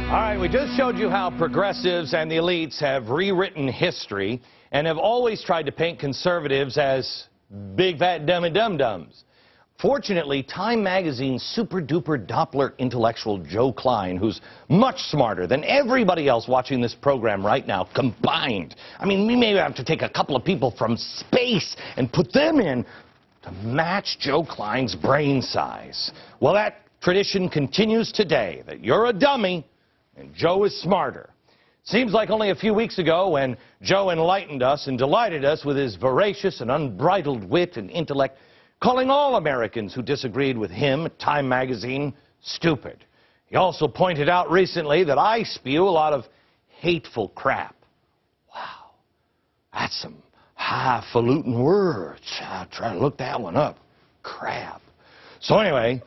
All right, we just showed you how progressives and the elites have rewritten history and have always tried to paint conservatives as big, fat, dummy dum-dums. Fortunately, Time Magazine's super-duper Doppler intellectual Joe Klein, who's much smarter than everybody else watching this program right now combined. I mean, we may have to take a couple of people from space and put them in to match Joe Klein's brain size. Well, that tradition continues today, that you're a dummy and Joe is smarter. Seems like only a few weeks ago when Joe enlightened us and delighted us with his voracious and unbridled wit and intellect, calling all Americans who disagreed with him at Time Magazine stupid. He also pointed out recently that I spew a lot of hateful crap. Wow, that's some highfalutin words. I'll try to look that one up. Crap. So anyway,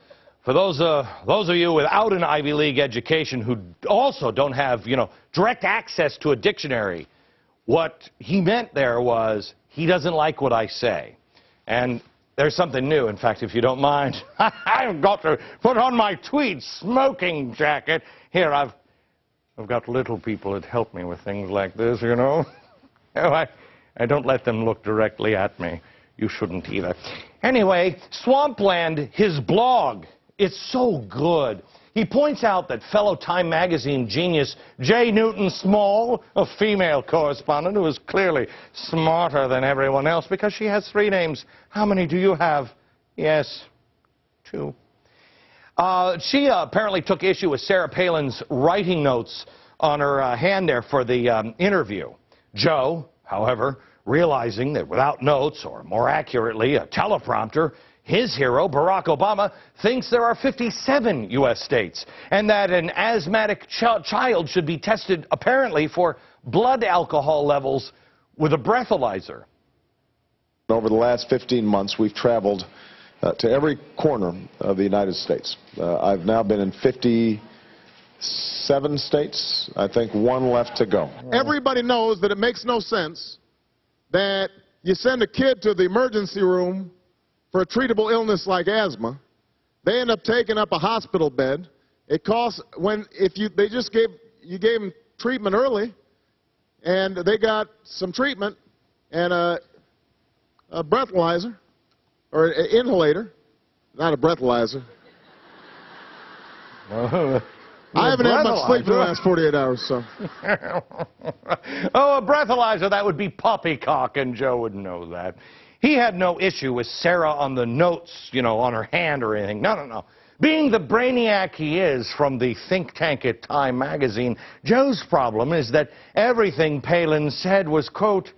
for those of you without an Ivy League education who also don't have, direct access to a dictionary, what he meant there was he doesn't like what I say. And there's something new. In fact, if you don't mind, I've got to put on my tweed smoking jacket. Here, I've got little people that help me with things like this, I don't let them look directly at me. You shouldn't either. Anyway, Swampland, his blog, it's so good. He points out that fellow Time Magazine genius J. Newton Small, a female correspondent who is clearly smarter than everyone else because she has 3 names. How many do you have? Yes, 2. She apparently took issue with Sarah Palin's writing notes on her hand there for the interview. Joe, however, realizing that without notes, or more accurately, a teleprompter, his hero, Barack Obama, thinks there are 57 U.S. states, and that an asthmatic child should be tested, apparently, for blood alcohol levels with a breathalyzer. Over the last 15 months, we've traveled to every corner of the United States. I've now been in 57 states. I think 1 left to go. Everybody knows that it makes no sense that you send a kid to the emergency room for a treatable illness like asthma. They end up taking up a hospital bed. It costs, you gave them treatment early, and they got some treatment and a breathalyzer, or an inhalator, not a breathalyzer. I haven't had much sleep in the last 48 hours, so. Oh, a breathalyzer, that would be poppycock, and Joe would know that. He had no issue with Sarah on the notes, on her hand or anything. No. Being the brainiac he is from the think tank at Time Magazine, Joe's problem is that everything Palin said was, quote,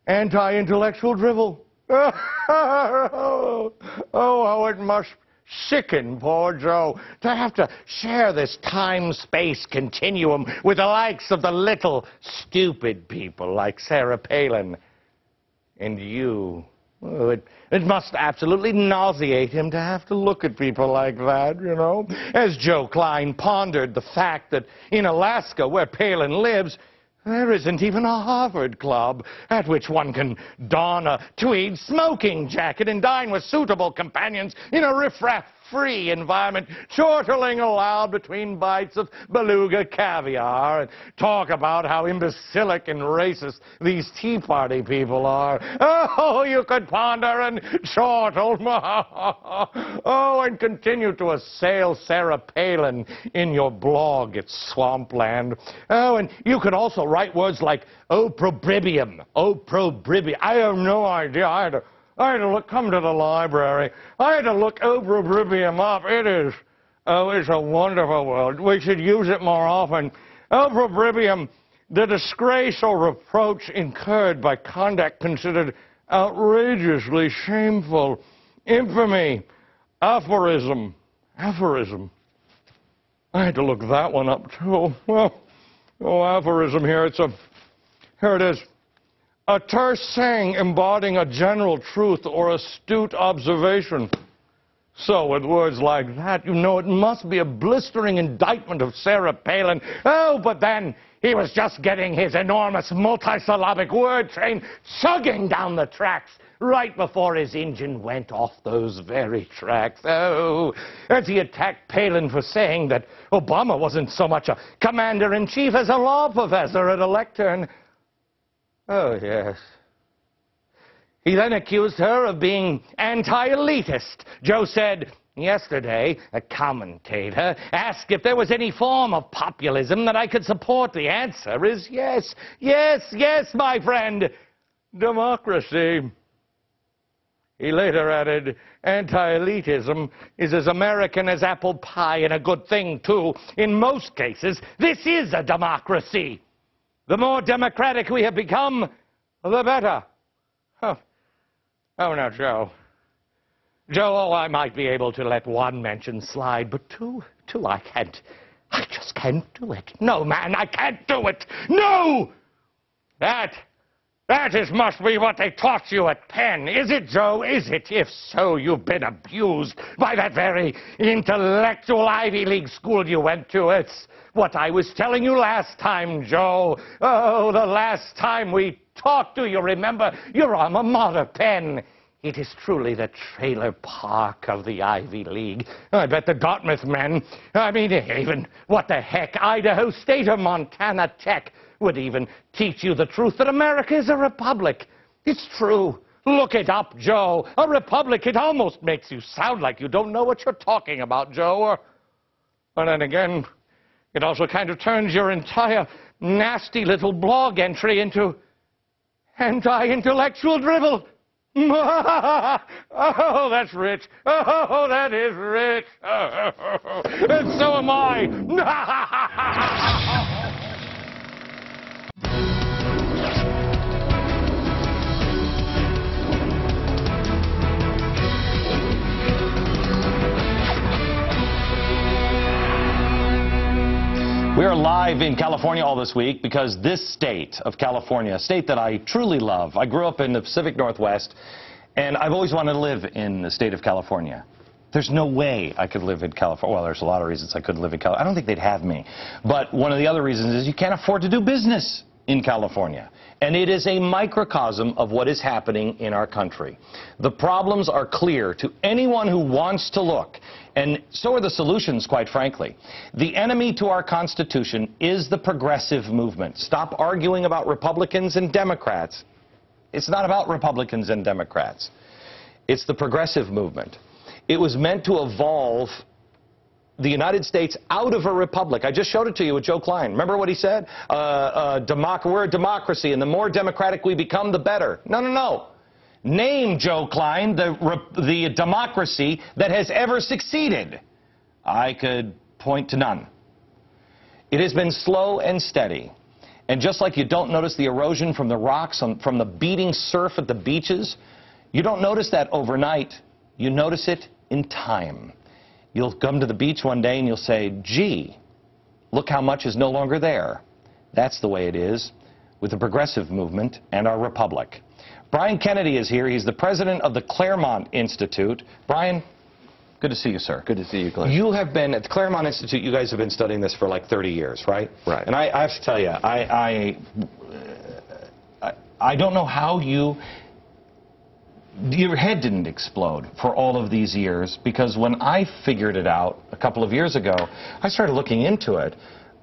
anti-intellectual drivel. Oh, how it must sicken poor Joe to have to share this time-space continuum with the likes of the little stupid people like Sarah Palin. And you. Oh, it must absolutely nauseate him to have to look at people like that, As Joe Klein pondered the fact that in Alaska, where Palin lives, there isn't even a Harvard club at which one can don a tweed smoking jacket and dine with suitable companions in a riffraff-free environment, chortling aloud between bites of beluga caviar and talk about how imbecilic and racist these Tea Party people are. Oh, you could ponder and chortle. Oh, and continue to assail Sarah Palin in your blog at Swampland. Oh, and you could also write words like opprobrium. Opprobrium. I have no idea. I had to come to the library. I had to look opprobrium up. It's a wonderful word. We should use it more often. Opprobrium, the disgrace or reproach incurred by conduct considered outrageously shameful. Infamy. Aphorism. Aphorism. I had to look that one up, too. Well, aphorism here. Here it is. A terse saying embodying a general truth or astute observation. So with words like that, it must be a blistering indictment of Sarah Palin. Oh, but then he was just getting his enormous multisyllabic word train chugging down the tracks right before his engine went off those very tracks. Oh, as he attacked Palin for saying that Obama wasn't so much a commander-in-chief as a law professor at a lectern. Oh, yes. He then accused her of being anti-elitist. Joe said, yesterday, a commentator asked if there was any form of populism that I could support. The answer is yes. Yes, yes, my friend. Democracy. He later added, anti-elitism is as American as apple pie, and a good thing, too. In most cases, this is a democracy. The more democratic we have become, the better. Oh, now, Joe. Joe, I might be able to let one mention slide, but two, I can't. I just can't do it. No, man, I can't do it. No! That must be what they taught you at Penn. Is it, Joe? Is it? If so, you've been abused by that very intellectual Ivy League school you went to. It's what I was telling you last time, Joe. Oh, the last time we talked. Do you remember? Your alma mater, Penn. It is truly the trailer park of the Ivy League. I bet the Dartmouth men, even, what the heck, Idaho State or Montana Tech would even teach you the truth that America is a republic. It's true. Look it up, Joe. A republic, it almost makes you sound like you don't know what you're talking about, Joe. But then again, it also kind of turns your entire nasty little blog entry into anti-intellectual drivel. Oh, that's rich. Oh, that is rich. And so am I. We are live in California all this week because this state of California, a state that I truly love. I grew up in the Pacific Northwest, and I've always wanted to live in the state of California. There's no way I could live in California. Well, there's a lot of reasons I couldn't live in California. I don't think they'd have me. But one of the other reasons is you can't afford to do business in California. And it is a microcosm of what is happening in our country. The problems are clear to anyone who wants to look. And so are the solutions, quite frankly. The enemy to our Constitution is the progressive movement. Stop arguing about Republicans and Democrats. It's not about Republicans and Democrats. It's the progressive movement. It was meant to evolve the United States out of a republic. I just showed it to you with Joe Klein. Remember what he said? We're a democracy, and the more democratic we become, the better. No. Name, Joe Klein, the democracy that has ever succeeded. I could point to none. It has been slow and steady. And just like you don't notice the erosion from the rocks, from the beating surf at the beaches, you don't notice that overnight. You notice it in time. You'll come to the beach one day and you'll say, gee, look how much is no longer there. That's the way it is with the progressive movement and our republic. Brian Kennedy is here. He's the president of the Claremont Institute. Brian, good to see you, sir. Good to see you, Glenn. You have been at the Claremont Institute. You guys have been studying this for like 30 years, right? Right. And I have to tell you, I don't know how your head didn't explode for all of these years, because when I figured it out a couple of years ago, I started looking into it,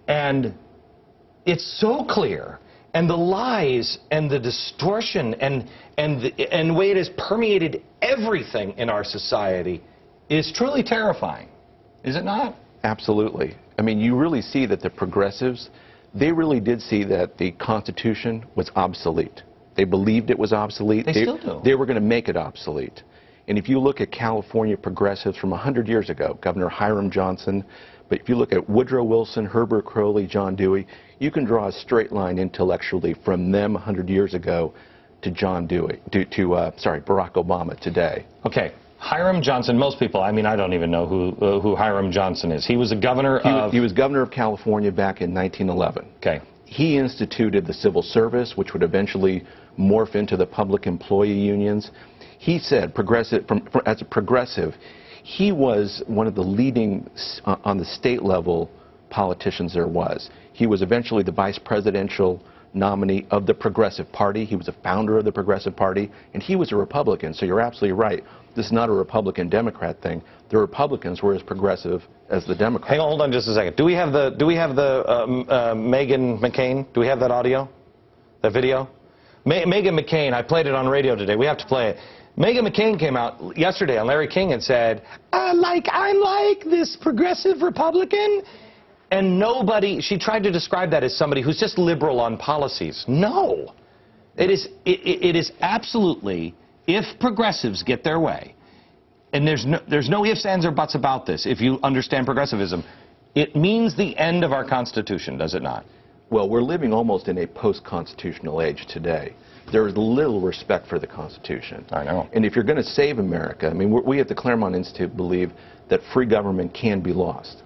and it's so clear. And the lies and the distortion and the way it has permeated everything in our society is truly terrifying. Is it not? Absolutely. I mean, you really see that the progressives, they really did see that the Constitution was obsolete. They believed it was obsolete. They still do. They were going to make it obsolete. And if you look at California progressives from 100 years ago, Governor Hiram Johnson, but if you look at Woodrow Wilson, Herbert Crowley, John Dewey, you can draw a straight line intellectually from them 100 years ago to Barack Obama today. Okay. Hiram Johnson, most people, I don't even know who Hiram Johnson is. He was a governor of... He was governor of California back in 1911. Okay. He instituted the civil service, which would eventually morph into the public employee unions. He said, as a progressive, he was one of the leading, on the state level, politicians there was. He was eventually the vice presidential nominee of the Progressive Party. He was a founder of the Progressive Party, and he was a Republican. So you're absolutely right. This is not a Republican-Democrat thing. The Republicans were as progressive as the Democrats. Hang on, hold on just a second. Do we have the Meghan McCain? Do we have that audio? That video? Meghan McCain, I played it on radio today. We have to play it. Meghan McCain came out yesterday on Larry King and said, I'm like this progressive Republican. And nobody, she tried to describe that as somebody who's just liberal on policies. No. It is absolutely, if progressives get their way, and there's no ifs, ands, or buts about this, if you understand progressivism, it means the end of our Constitution, does it not? Well, we're living almost in a post-constitutional age today. There is little respect for the Constitution. I know. And if you're going to save America, I mean, we at the Claremont Institute believe that free government can be lost.